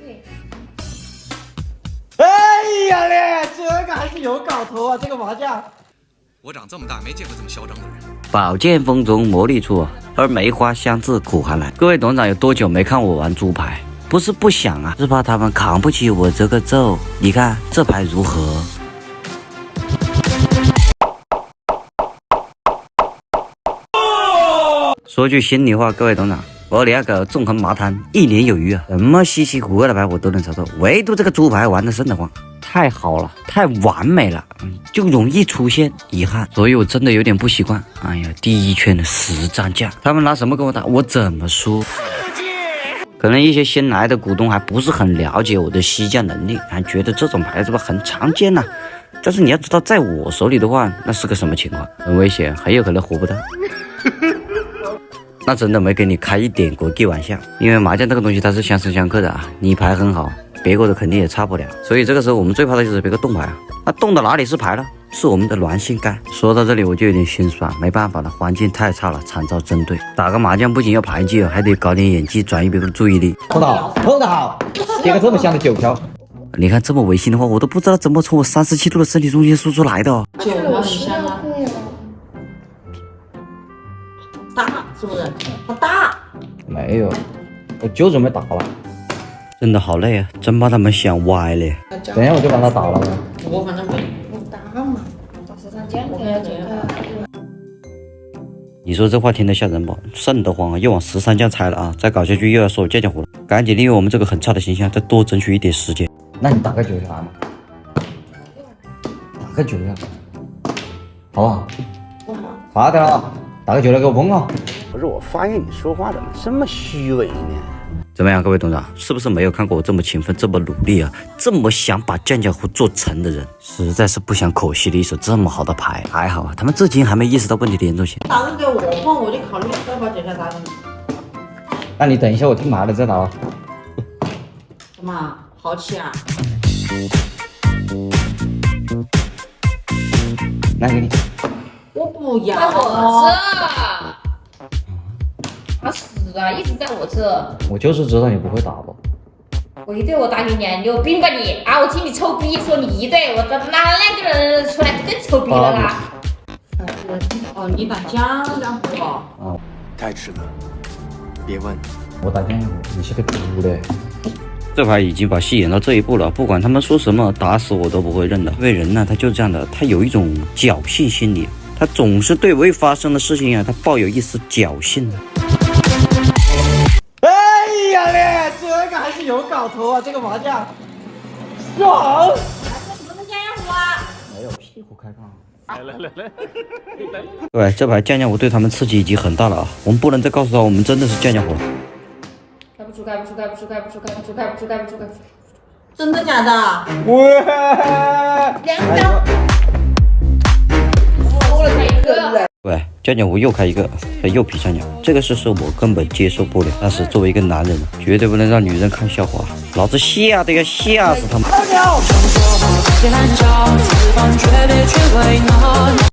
对。哎呀嘞，这个还是有搞头啊！这个麻将，我长这么大没见过这么嚣张的人。宝剑锋中磨砺出，而梅花香自苦寒来。各位董事长有多久没看我玩猪牌？不是不想啊，是怕他们扛不起我这个咒。你看这牌如何？说句心里话，各位董事长，我那个纵横麻摊1年有余啊，什么稀奇古怪的牌我都能操作，唯独这个猪牌玩的瘆得慌，太好了，太完美了，就容易出现遗憾，所以我真的有点不习惯。哎呀，第一圈的10战将，他们拿什么跟我打，我怎么输？可能一些新来的股东还不是很了解我的吸将能力，还觉得这种牌是不是很常见呢？但是你要知道，在我手里的话，那是个什么情况？很危险，很有可能活不到。那真的没跟你开一点国际玩笑，因为麻将这个东西它是相生相克的啊，你牌很好，别个的肯定也差不了，所以这个时候我们最怕的就是别个动牌啊，那动到哪里是牌了？是我们的软性杆。说到这里我就有点心酸，没办法了，环境太差了，惨遭针对。打个麻将不仅要牌技，还得搞点演技，转移别个的注意力。碰得好，点个这么香的9条。你看这么违心的话，我都不知道怎么从我37度的身体中间输出来的哦。9条很香啊。大是不是？它大。没有，我就准备打了。真的好累啊，真把他们想歪了。等一下我就把它打了。我反正没。打嘛，打13将，我要9条。你说这话听得吓人不？瘆得慌啊，又往13将猜了啊！再搞下去又要说我将将火了，赶紧利用我们这个很差的形象，再多争取一点时间。那你打个9条嘛，打个9条，好不好？不好。好的了，打个9条给我崩啊！不是，我发现你说话怎么这么虚伪呢？怎么样，各位董事长，是不是没有看过我这么勤奋、这么努力啊？这么想把将将胡做成的人，实在是不想可惜了一手这么好的牌。还好啊，他们至今还没意识到问题的严重性。打个给我碰，我就考虑要把9条打给你。那你等一下，我听牌了再打了。什么？好气啊！来给你。我不要。在我这。他是啊，一直在我这。我就是知道你不会打不。我一对我打你2，你有病吧你啊！我听你臭逼说你一对，我哪2个人出来更臭逼了啦！哦，你打将将胡哦？啊，太迟了，别问。我打将将胡，你是个猪嘞！这牌已经把戏演到这一步了，不管他们说什么，打死我都不会认的。因为人呢，他就是这样的，他有一种侥幸心理，他总是对未发生的事情啊，他抱有一丝侥幸的。哎呀嘞，这个还是有搞头啊！这个麻将，爽！什么是将将胡啊？没有屁股开放。来，各位，这牌将将胡对他们刺激已经很大了啊！我们不能再告诉他我们真的是将将胡。开不出。真的假的？喂2张。多了才1个。对，将将胡又开一个，他又劈将将，这个事实我根本接受不了。但是作为一个男人，绝对不能让女人看笑话，老子吓得要吓死他们。